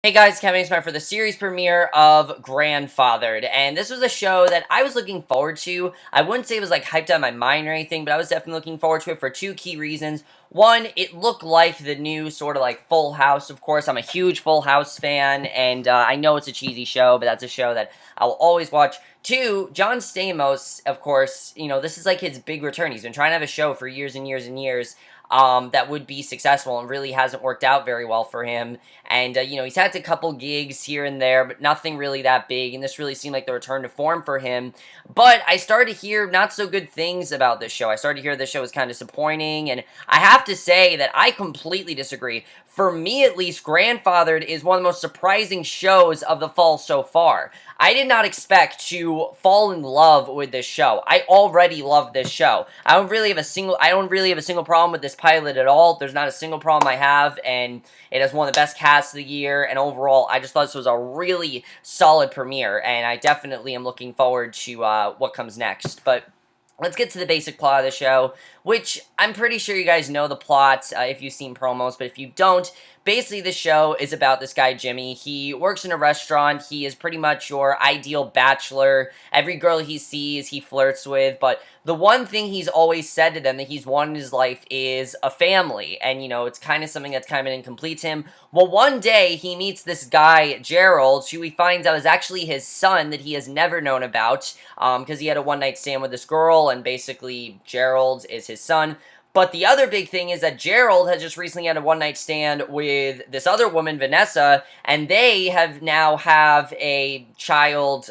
Hey guys, Kevin Smith for the series premiere of Grandfathered, and this was a show that I was looking forward to. I wouldn't say it was like hyped out of my mind or anything, but I was definitely looking forward to it for two key reasons. One, it looked like the new sort of like Full House. Of course, I'm a huge Full House fan, and I know it's a cheesy show, but that's a show that I'll always watch. Two, John Stamos, of course, this is like his big return. He's been trying to have a show for years and years and years. That would be successful and really hasn't worked out very well for him. And, he's had a couple gigs here and there, but nothing really that big. And this really seemed like the return to form for him. But I started to hear not so good things about this show. I started to hear this show was kind of disappointing. And I have to say that I completely disagree. For me, at least, Grandfathered is one of the most surprising shows of the fall so far. I did not expect to fall in love with this show. I already love this show. I don't really have a single problem with this pilot at all. There's not a single problem I have, and it has one of the best casts of the year, and overall, I just thought this was a really solid premiere, and I definitely am looking forward to what comes next. But let's get to the basic plot of the show, which I'm pretty sure you guys know the plot if you've seen promos, but if you don't, basically the show is about this guy, Jimmy. He works in a restaurant. He is pretty much your ideal bachelor. Every girl he sees, he flirts with, but the one thing he's always said to them that he's wanted in his life is a family, and, it's kind of something that's kind of been incomplete to him. Well, one day, he meets this guy, Gerald, who he finds out is actually his son that he has never known about, because he had a one-night stand with this girl, and basically, Gerald is his son. But the other big thing is that Gerald has just recently had a one-night stand with this other woman, Vanessa, and they have a child,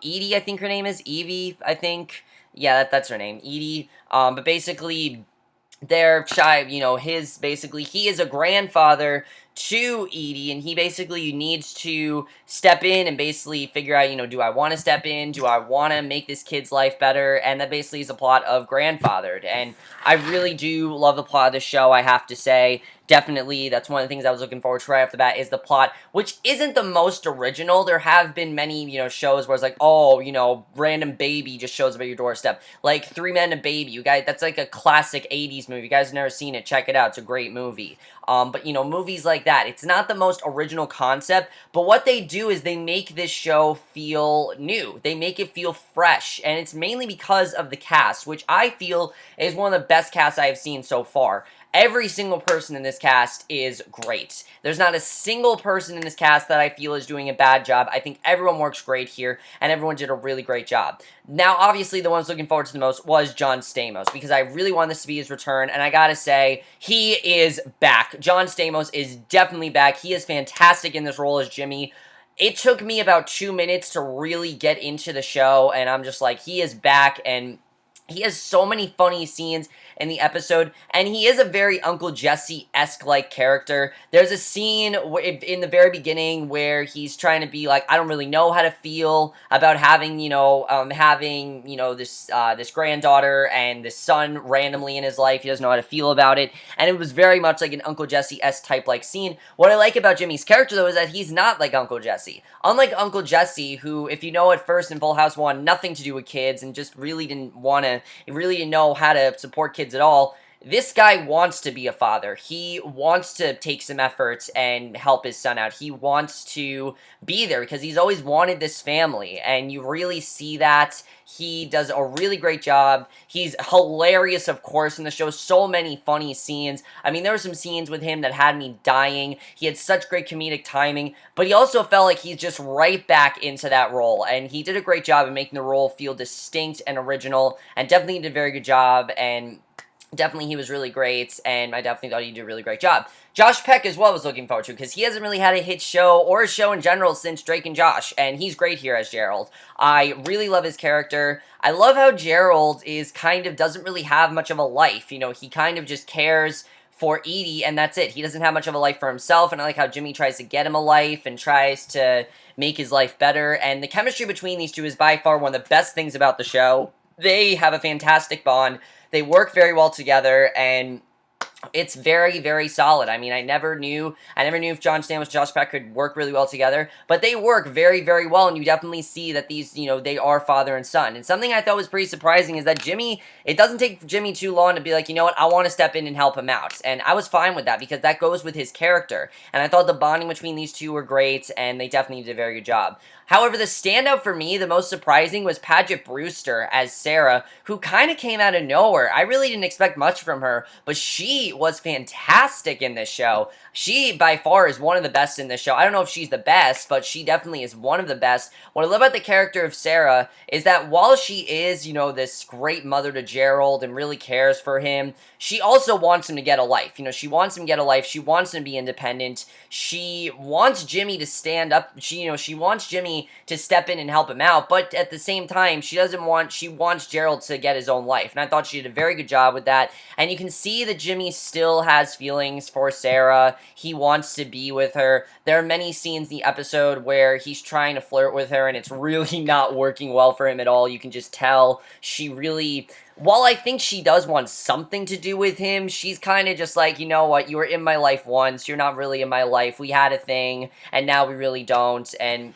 Edie, I think her name is, Evie, I think, yeah, that's her name, Edie, but basically, their child, he is a grandfather to Edie, and he basically needs to step in and basically figure out, do I want to step in? Do I want to make this kid's life better? And that basically is the plot of Grandfathered, and I really do love the plot of the show, I have to say. Definitely, that's one of the things I was looking forward to right off the bat, is the plot, which isn't the most original. There have been many, shows where it's like, oh, random baby just shows up at your doorstep. Like, 3 Men and a Baby, you guys, that's like a classic 80s movie. You guys have never seen it, check it out, it's a great movie. But, movies like that, it's not the most original concept, but what they do is they make this show feel new. They make it feel fresh, and it's mainly because of the cast, which I feel is one of the best casts I have seen so far. Every single person in this cast is great. There's not a single person in this cast that I feel is doing a bad job. I think everyone works great here, and everyone did a really great job. Now, obviously, the one I was looking forward to the most was John Stamos, because I really wanted this to be his return, and I gotta say, he is back. John Stamos is definitely back. He is fantastic in this role as Jimmy. It took me about 2 minutes to really get into the show, and I'm just like, he is back, and he has so many funny scenes in the episode, and he is a very Uncle Jesse-esque like character. There's a scene in the very beginning where he's trying to be like, I don't really know how to feel about having, this granddaughter and this son randomly in his life. He doesn't know how to feel about it, and it was very much like an Uncle Jesse-esque type like scene. What I like about Jimmy's character, though, is that he's not like Uncle Jesse. Unlike Uncle Jesse, who, if you know at first in Full House, wanted nothing to do with kids and just really didn't know how to support kids at all, this guy wants to be a father. He wants to take some effort and help his son out. He wants to be there because he's always wanted this family, and you really see that. He does a really great job. He's hilarious, of course, in the show. So many funny scenes. I mean, there were some scenes with him that had me dying. He had such great comedic timing, but he also felt like he's just right back into that role, and he did a great job in making the role feel distinct and original, and definitely did a very good job, and definitely he was really great, and I definitely thought he did a really great job. Josh Peck as well was looking forward to, because he hasn't really had a hit show, or a show in general, since Drake and Josh, and he's great here as Gerald. I really love his character. I love how Gerald doesn't really have much of a life, he kind of just cares for Edie, and that's it. He doesn't have much of a life for himself, and I like how Jimmy tries to get him a life, and tries to make his life better, and the chemistry between these two is by far one of the best things about the show. They have a fantastic bond. They work very well together, and it's very, very solid. I mean, I never knew if John Stamos and Josh Peck could work really well together, but they work very, very well, and you definitely see that these, they are father and son. And something I thought was pretty surprising is that it doesn't take Jimmy too long to be like, you know what, I want to step in and help him out. And I was fine with that because that goes with his character. And I thought the bonding between these two were great, and they definitely did a very good job. However, the standout for me, the most surprising, was Paget Brewster as Sarah, who kind of came out of nowhere. I really didn't expect much from her, but she was fantastic in this show. She, by far, is one of the best in this show. I don't know if she's the best, but she definitely is one of the best. What I love about the character of Sarah is that while she is, this great mother to Gerald and really cares for him, she also wants him to get a life. She wants him to get a life. She wants him to be independent. She wants Jimmy to stand up. She wants Jimmy to step in and help him out, but at the same time, she wants Gerald to get his own life, and I thought she did a very good job with that. And you can see that Jimmy still has feelings for Sarah. He wants to be with her. There are many scenes in the episode where he's trying to flirt with her, and it's really not working well for him at all. You can just tell while I think she does want something to do with him, she's kind of just like, you know what, you were in my life once, you're not really in my life, we had a thing, and now we really don't. And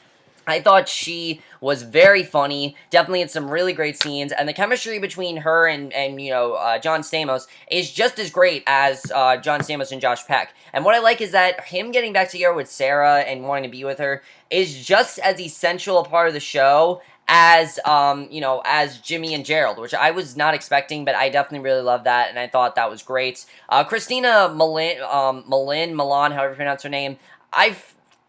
I thought she was very funny, definitely had some really great scenes, and the chemistry between her and John Stamos is just as great as John Stamos and Josh Peck. And what I like is that him getting back together with Sarah and wanting to be with her is just as essential a part of the show as Jimmy and Gerald, which I was not expecting, but I definitely really love that, and I thought that was great. Christina Milan, however you pronounce her name,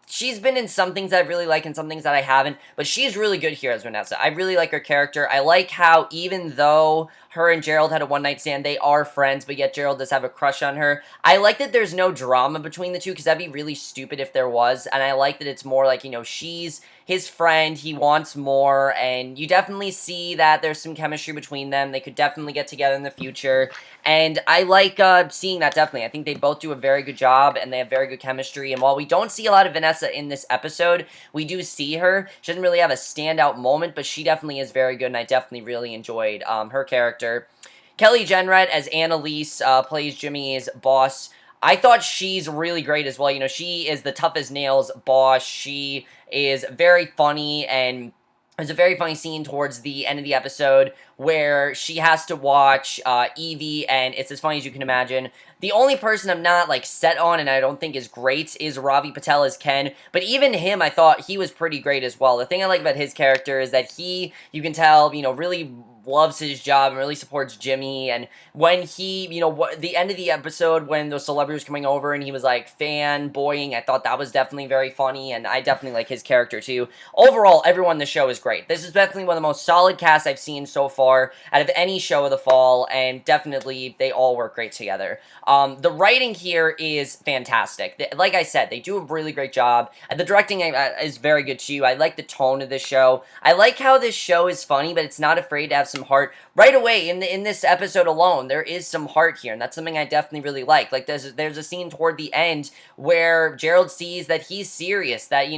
she's been in some things that I really like and some things that I haven't, but she's really good here as Vanessa. I really like her character. I like how even though her and Gerald had a one-night stand, they are friends, but yet Gerald does have a crush on her. I like that there's no drama between the two, because that'd be really stupid if there was, and I like that it's more like, she's his friend, he wants more, and you definitely see that there's some chemistry between them. They could definitely get together in the future, and I like seeing that, definitely. I think they both do a very good job, and they have very good chemistry, and while we don't see a lot of Vanessa in this episode, we do see her. She doesn't really have a standout moment, but she definitely is very good, and I definitely really enjoyed her character. Kelly Jenrette as Annalise plays Jimmy's boss. I thought she's really great as well. She is the tough as nails boss. She is very funny, and there's a very funny scene towards the end of the episode where she has to watch Evie, and it's as funny as you can imagine. The only person I'm not, set on and I don't think is great is Ravi Patel as Ken, but even him, I thought he was pretty great as well. The thing I like about his character is that you can tell, really loves his job and really supports Jimmy, and when he, the end of the episode when those celebrities were coming over and he was, fanboying, I thought that was definitely very funny, and I definitely like his character, too. Overall, everyone in the show is great. This is definitely one of the most solid casts I've seen so far out of any show of the fall, and definitely they all work great together. The writing here is fantastic. Like I said, they do a really great job. The directing is very good, too. I like the tone of this show. I like how this show is funny, but it's not afraid to have some heart. Right away, in this episode alone, there is some heart here, and that's something I definitely really like. There's a scene toward the end where Gerald sees that he's serious, that,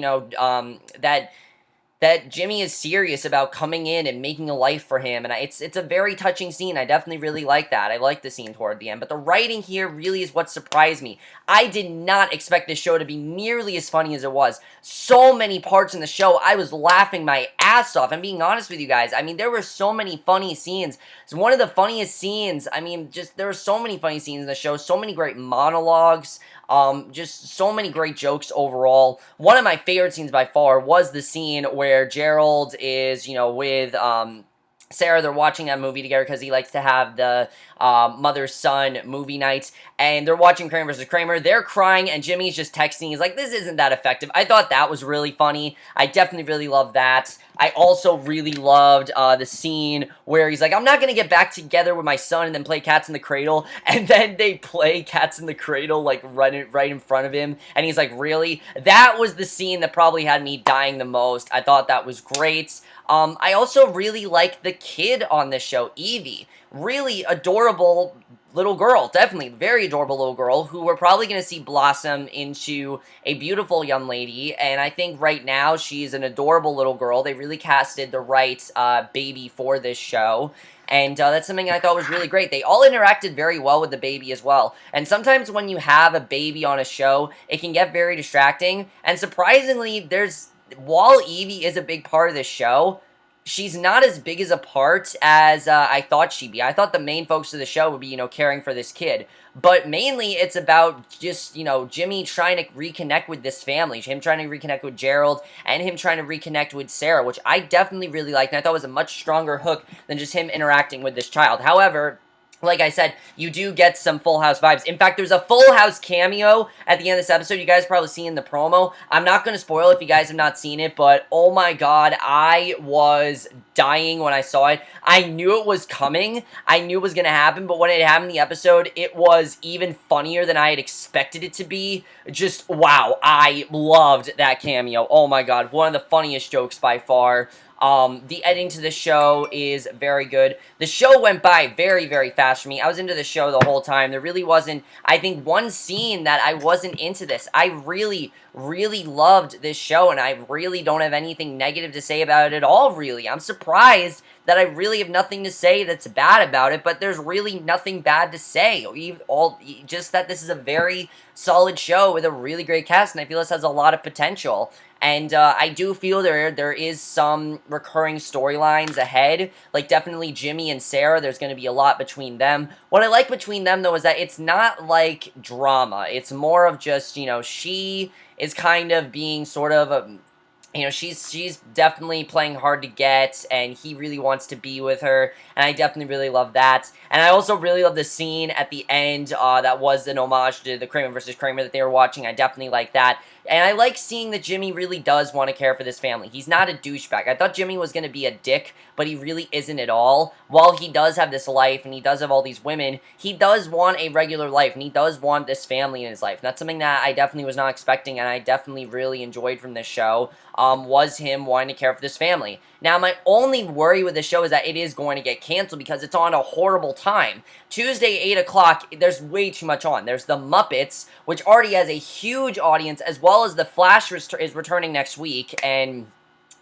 that Jimmy is serious about coming in and making a life for him, and it's a very touching scene. I definitely really like that. I like the scene toward the end, but the writing here really is what surprised me. I did not expect this show to be nearly as funny as it was. So many parts in the show, I was laughing my ass off. I'm being honest with you guys. I mean, there were so many funny scenes. It's one of the funniest scenes. I mean, there were so many funny scenes in the show, so many great monologues. Just so many great jokes overall. One of my favorite scenes by far was the scene where Gerald is, with, Sarah. They're watching that movie together because he likes to have the mother-son movie nights, and they're watching Kramer versus Kramer. They're crying, and Jimmy's just texting. He's like, this isn't that effective. I thought that was really funny. I definitely really loved that. I also really loved the scene where he's like, I'm not going to get back together with my son and then play Cats in the Cradle, and then they play Cats in the Cradle, right in front of him, and he's like, really? That was the scene that probably had me dying the most. I thought that was great. I also really like the kid on this show, Evie. Really adorable, little girl, definitely very adorable little girl, who we're probably going to see blossom into a beautiful young lady. And I think right now she's an adorable little girl. They really casted the right baby for this show. And that's something I thought was really great. They all interacted very well with the baby as well. And sometimes when you have a baby on a show, it can get very distracting. And surprisingly, while Evie is a big part of this show, she's not as big as a part as I thought she'd be. I thought the main focus of the show would be, caring for this kid. But mainly, it's about just, Jimmy trying to reconnect with this family. Him trying to reconnect with Gerald, and him trying to reconnect with Sara, which I definitely really liked, and I thought was a much stronger hook than just him interacting with this child. However, like I said, you do get some Full House vibes. In fact, there's a Full House cameo at the end of this episode. You guys probably seen the promo. I'm not going to spoil it if you guys have not seen it, but oh my god, I was dying when I saw it. I knew it was coming. I knew it was going to happen, but when it happened in the episode, it was even funnier than I had expected it to be. Just, wow, I loved that cameo. Oh my god, one of the funniest jokes by far. The editing to the show is very good. The show went by very, very fast for me. I was into the show the whole time. There really wasn't, I think, one scene that I wasn't into this. I really, really loved this show, and I really don't have anything negative to say about it at all, really. I'm surprised that I really have nothing to say that's bad about it, but there's really nothing bad to say. Just that this is a very solid show with a really great cast, and I feel this has a lot of potential. And I do feel there is some recurring storylines ahead, like definitely Jimmy and Sara. There's going to be a lot between them. What I like between them, though, is that it's not like drama. It's more of just, she is kind of being sort of a... she's definitely playing hard to get, and he really wants to be with her, and I definitely really love that. And I also really love the scene at the end that was an homage to the Kramer versus Kramer that they were watching. I definitely like that. And I like seeing that Jimmy really does want to care for this family. He's not a douchebag. I thought Jimmy was going to be a dick, but he really isn't at all. While he does have this life, and he does have all these women, he does want a regular life, and he does want this family in his life. And that's something that I definitely was not expecting, and I definitely really enjoyed from this show, was him wanting to care for this family. Now, my only worry with the show is that it is going to get canceled because it's on a horrible time. Tuesday, 8 o'clock, there's way too much on. There's The Muppets, which already has a huge audience, as well as The Flash is returning next week, and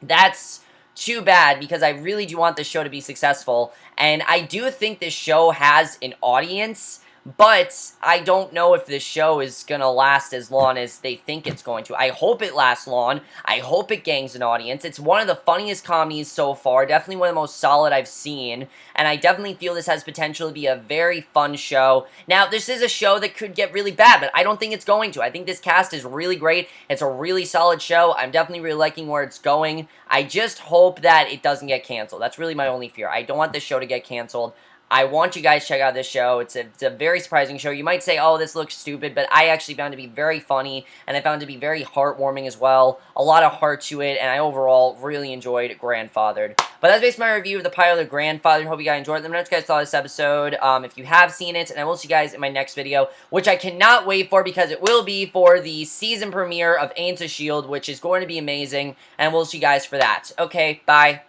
that's too bad because I really do want this show to be successful, and I do think this show has an audience, but I don't know if this show is going to last as long as they think it's going to. I hope it lasts long. I hope it gains an audience. It's one of the funniest comedies so far. Definitely one of the most solid I've seen. And I definitely feel this has potential to be a very fun show. Now, this is a show that could get really bad, but I don't think it's going to. I think this cast is really great. It's a really solid show. I'm definitely really liking where it's going. I just hope that it doesn't get canceled. That's really my only fear. I don't want this show to get canceled. I want you guys to check out this show. It's a very surprising show. You might say, oh, this looks stupid, but I actually found it to be very funny, and I found it to be very heartwarming as well. A lot of heart to it, and I overall really enjoyed Grandfathered. But that's basically my review of the pilot of Grandfathered. Hope you guys enjoyed it. Let me know what you guys thought of this episode, if you have seen it, and I will see you guys in my next video, which I cannot wait for because it will be for the season premiere of Agents of S.H.I.E.L.D., which is going to be amazing, and we'll see you guys for that. Okay, bye.